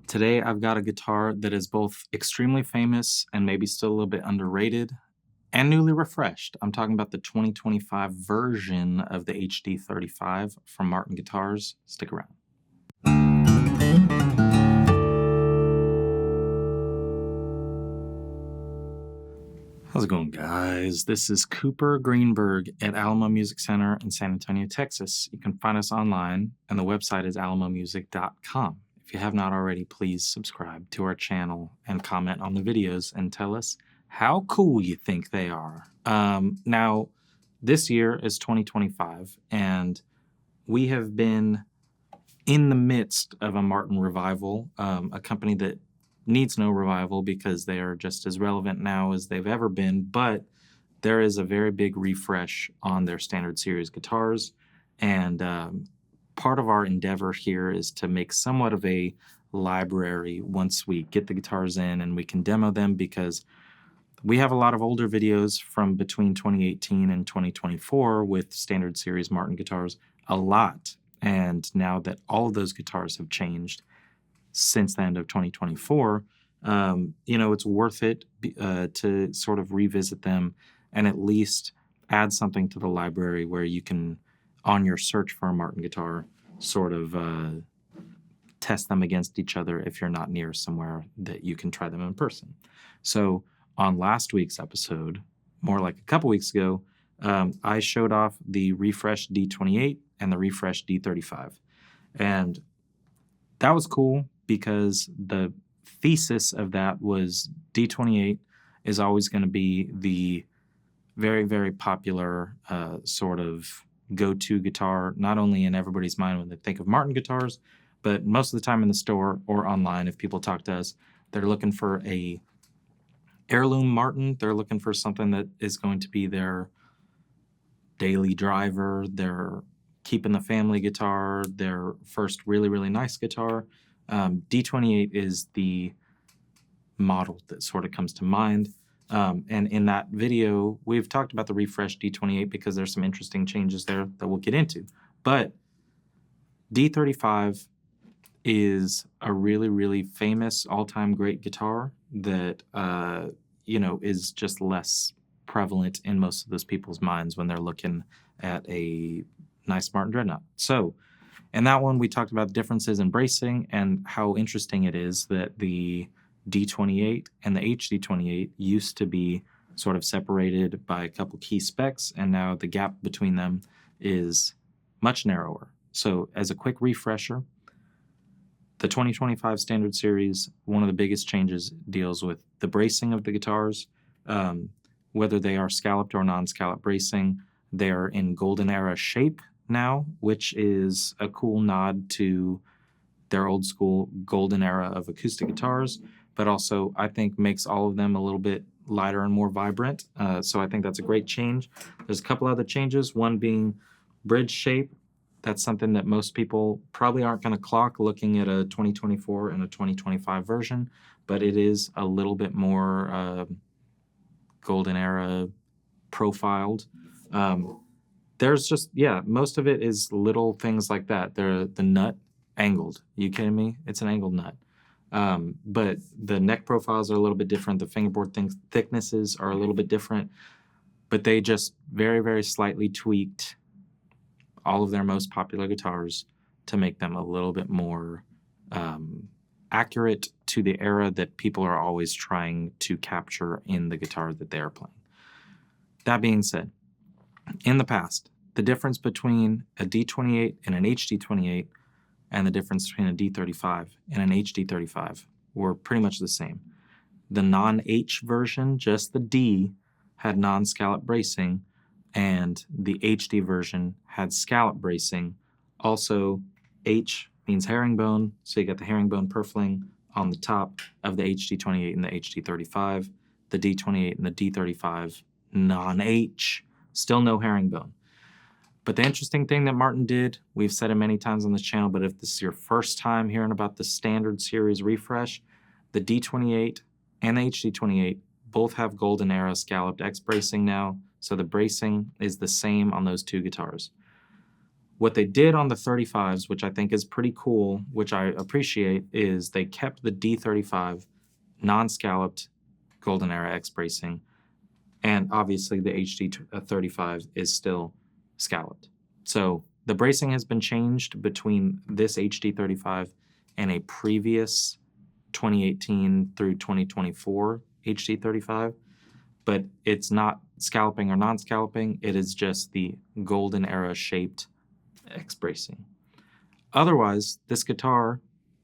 Today, I've got a guitar that is both extremely famous and maybe still a little bit underrated and newly refreshed. I'm talking about the 2025 version of the HD-35 from Martin Guitars. Stick around. How's it going, guys? This is Cooper Greenberg at Alamo Music Center in San Antonio, Texas. You can find us online, and the website is alamomusic.com. If you have not already, please subscribe to our channel and comment on the videos and tell us how cool you think they are. Now, this year is 2025, and we have been in the midst of a Martin revival, a company that needs no revival because they are just as relevant now as they've ever been, but there is a very big refresh on their standard series guitars, and part of our endeavor here is to make somewhat of a library once we get the guitars in and we can demo them, because we have a lot of older videos from between 2018 and 2024 with standard series Martin guitars, a lot. And now that all of those guitars have changed since the end of 2024, it's worth it to sort of revisit them and at least add something to the library where you can, on your search for a Martin guitar, sort of test them against each other if you're not near somewhere that you can try them in person. So on last week's episode, more like a couple weeks ago, I showed off the refreshed D28 and the refreshed D35. And that was cool because the thesis of that was D28 is always going to be the very, very popular sort of go-to guitar, not only in everybody's mind when they think of Martin guitars, but most of the time in the store or online, if people talk to us, they're looking for a heirloom Martin. They're looking for something that is going to be their daily driver, their keeping the family guitar, their first really, really nice guitar. D28 is the model that sort of comes to mind. And in that video, we've talked about the refreshed D28 because there's some interesting changes there that we'll get into. But D35 is a really, really famous all-time great guitar that, is just less prevalent in most of those people's minds when they're looking at a nice Martin Dreadnought. So in that one, we talked about the differences in bracing and how interesting it is that the D28 and the HD28 used to be sort of separated by a couple key specs, and now the gap between them is much narrower. So as a quick refresher, the 2025 Standard Series, one of the biggest changes deals with the bracing of the guitars, whether they are scalloped or non-scalloped bracing. They are in golden era shape now, which is a cool nod to their old school golden era of acoustic guitars, but also I think makes all of them a little bit lighter and more vibrant. So I think that's a great change. There's a couple other changes, one being bridge shape. That's something that most people probably aren't going to clock looking at a 2024 and a 2025 version, but it is a little bit more golden era profiled. There's just, most of it is little things like that. The nut angled. You kidding me? It's an angled nut. But the neck profiles are a little bit different. The fingerboard thicknesses are a little bit different, but they just very, very slightly tweaked all of their most popular guitars to make them a little bit more accurate to the era that people are always trying to capture in the guitar that they are playing. That being said, in the past, the difference between a D28 and an HD28 and the difference between a D35 and an HD35 were pretty much the same. The non-H version, just the D, had non-scallop bracing, and the HD version had scallop bracing. Also, H means herringbone, so you got the herringbone purfling on the top of the HD28 and the HD35. The D28 and the D35, non-H, still no herringbone. But the interesting thing that Martin did, we've said it many times on this channel, but if this is your first time hearing about the standard series refresh, the D28 and the HD28 both have golden era scalloped X bracing now, so the bracing is the same on those two guitars. What they did on the 35s, which I think is pretty cool, which I appreciate, is they kept the D35 non-scalloped Golden Era X bracing, and obviously the HD-35 is still scalloped. So the bracing has been changed between this HD-35 and a previous 2018 through 2024 HD-35, but it's not scalloping or non-scalloping. It is just the Golden Era shaped X bracing. Otherwise, this guitar,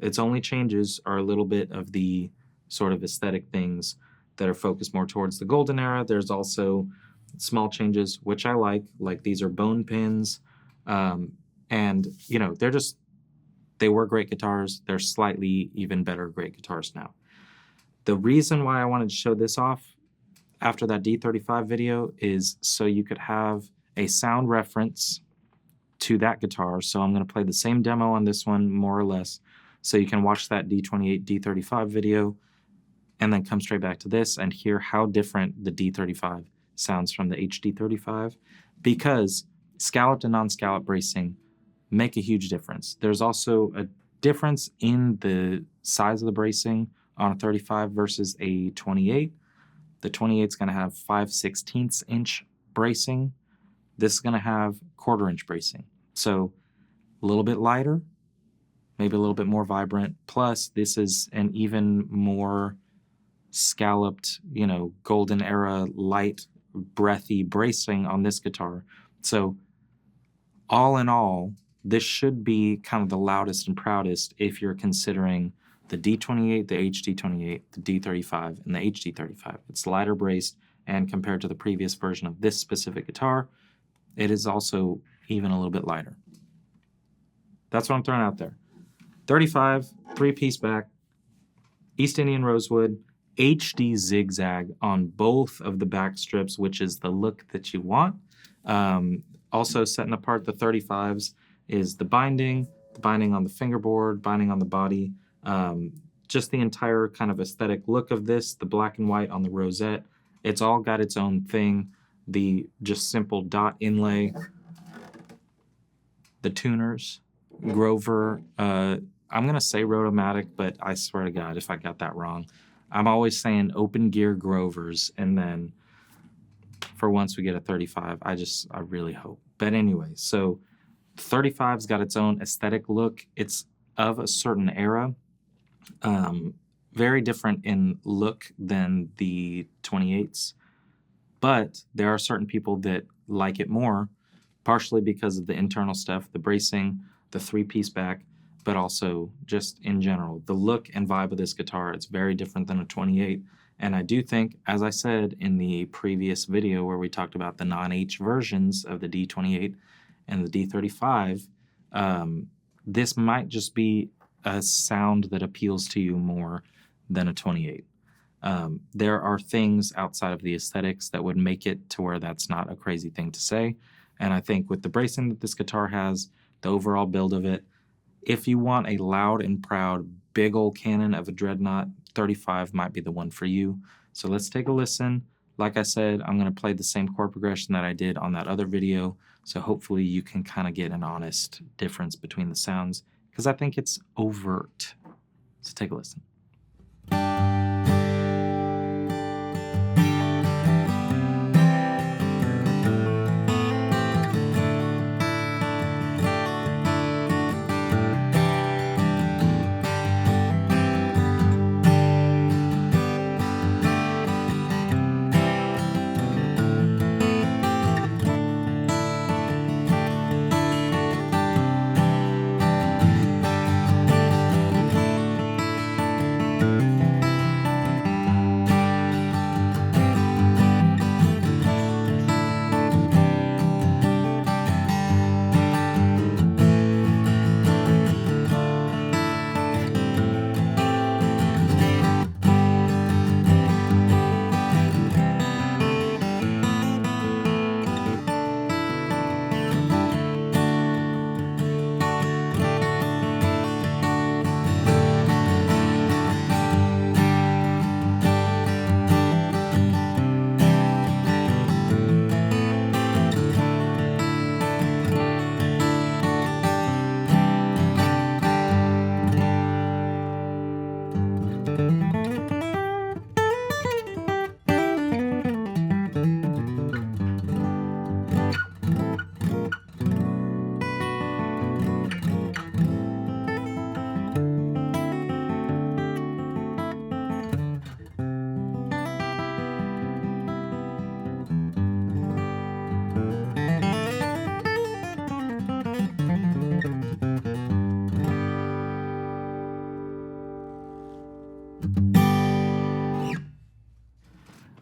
its only changes are a little bit of the sort of aesthetic things that are focused more towards the Golden Era. There's also small changes, which I like these are bone pins. And, you know, they were great guitars. They're slightly even better great guitars now. The reason why I wanted to show this off after that D35 video is so you could have a sound reference to that guitar. So I'm going to play the same demo on this one, more or less, so you can watch that D28, D35 video, and then come straight back to this and hear how different the D35 sounds from the HD-35, because scalloped and non-scalloped bracing make a huge difference. There's also a difference in the size of the bracing on a 35 versus a 28. The 28 is going to have 5/16 inch bracing. This is going to have 1/4 inch bracing. So a little bit lighter, maybe a little bit more vibrant. Plus, this is an even more scalloped, you know, Golden Era light, breathy bracing on this guitar. So all in all, this should be kind of the loudest and proudest if you're considering the D28, the HD-28, the D35, and the HD-35. It's lighter braced, and compared to the previous version of this specific guitar, it is also even a little bit lighter. That's what I'm throwing out there. 35, 3-piece back, East Indian rosewood, HD zigzag on both of the back strips, which is the look that you want. Also setting apart the 35s is the binding on the fingerboard, binding on the body, just the entire kind of aesthetic look of this, the black and white on the rosette. It's all got its own thing. The just simple dot inlay, the tuners, Grover, I'm going to say Rotomatic, but I swear to God, if I got that wrong, I'm always saying open gear Grovers, and then for once we get a 35, I really hope. But anyway, so 35's got its own aesthetic look. It's of a certain era, very different in look than the 28s, but there are certain people that like it more, partially because of the internal stuff, the bracing, the 3-piece back, but also just in general, the look and vibe of this guitar. It's very different than a 28. And I do think, as I said in the previous video where we talked about the non-H versions of the D28 and the D35, this might just be a sound that appeals to you more than a 28. There are things outside of the aesthetics that would make it to where that's not a crazy thing to say. And I think with the bracing that this guitar has, the overall build of it, if you want a loud and proud, big old cannon of a dreadnought, 35 might be the one for you. So let's take a listen. Like I said, I'm going to play the same chord progression that I did on that other video, so hopefully you can kind of get an honest difference between the sounds, because I think it's overt. So take a listen.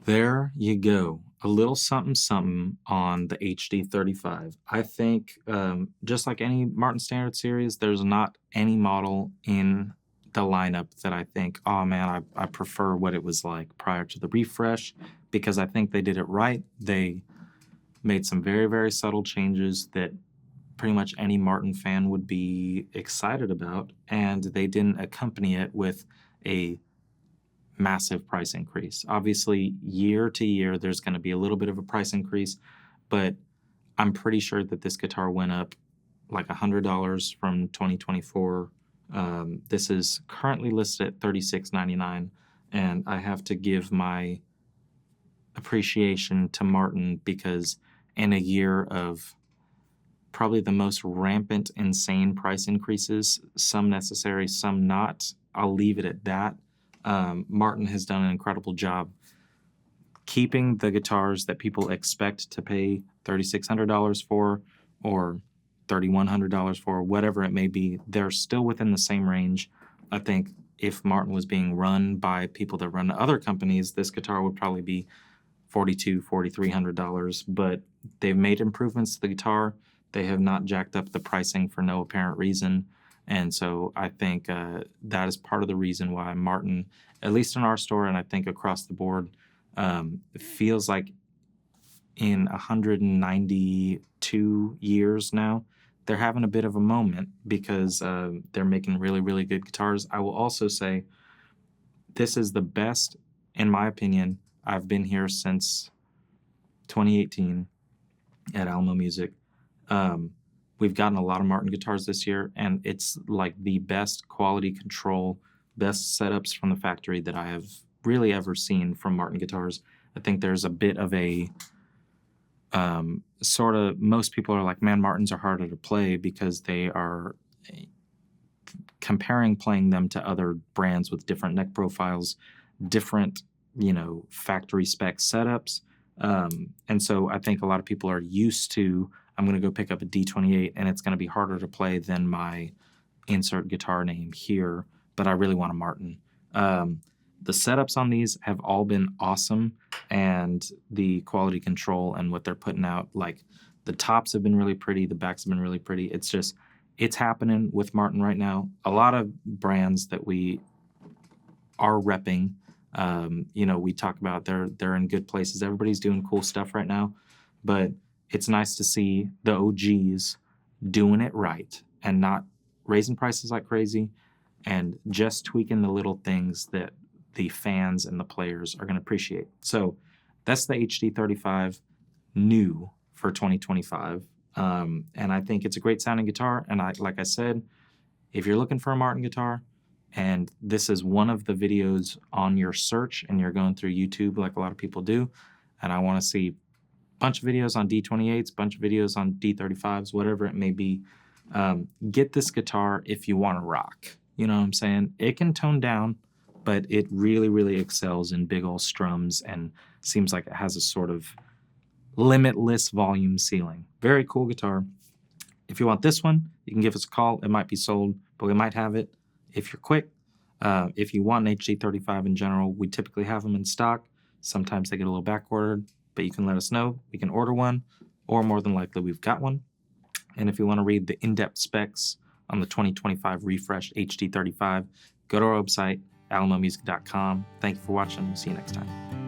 There you go. A little something something on the HD-35. I think just like any Martin Standard series, there's not any model in the lineup that I think, oh man, I prefer what it was like prior to the refresh, because I think they did it right. They made some very, very subtle changes that pretty much any Martin fan would be excited about, and they didn't accompany it with a massive price increase. Obviously, year to year, there's going to be a little bit of a price increase, but I'm pretty sure that this guitar went up like $100 from 2024. This is currently listed at $36.99, and I have to give my appreciation to Martin because in a year of probably the most rampant, insane price increases, some necessary, some not, I'll leave it at that. Martin has done an incredible job keeping the guitars that people expect to pay $3,600 for or $3,100 for, whatever it may be. They're still within the same range. I think if Martin was being run by people that run other companies, this guitar would probably be $4,200, $4,300, but they've made improvements to the guitar. They have not jacked up the pricing for no apparent reason. And so I think that is part of the reason why Martin, at least in our store, and I think across the board, feels like in 192 years now, they're having a bit of a moment because they're making really, really good guitars. I will also say this is the best, in my opinion. I've been here since 2018 at Alamo Music. We've gotten a lot of Martin guitars this year, and it's like the best quality control, best setups from the factory that I have really ever seen from Martin guitars. I think there's a bit of a sort of, most people are like, man, Martins are harder to play because they are comparing playing them to other brands with different neck profiles, different, factory spec setups. And so I think a lot of people are used to, I'm going to go pick up a D28 and it's going to be harder to play than my insert guitar name here, but I really want a Martin. The setups on these have all been awesome, and the quality control and what they're putting out, like the tops have been really pretty, the backs have been really pretty. It's happening with Martin right now. A lot of brands that we are repping, we talk about they're in good places. Everybody's doing cool stuff right now, but it's nice to see the OGs doing it right and not raising prices like crazy and just tweaking the little things that the fans and the players are going to appreciate. So that's the HD-35 new for 2025. And I think it's a great sounding guitar. And like I said, if you're looking for a Martin guitar and this is one of the videos on your search and you're going through YouTube like a lot of people do, and I want to see a bunch of videos on D28s, bunch of videos on D35s, whatever it may be, get this guitar if you want to rock. You know what I'm saying? It can tone down, but it really, really excels in big old strums and seems like it has a sort of limitless volume ceiling. Very cool guitar. If you want this one, you can give us a call. It might be sold, but we might have it if you're quick. If you want an HD-35 in general, we typically have them in stock. Sometimes they get a little back ordered, but you can let us know. We can order one, or more than likely we've got one. And if you want to read the in-depth specs on the 2025 refreshed HD-35, go to our website, alamomusic.com. Thank you for watching. See you next time.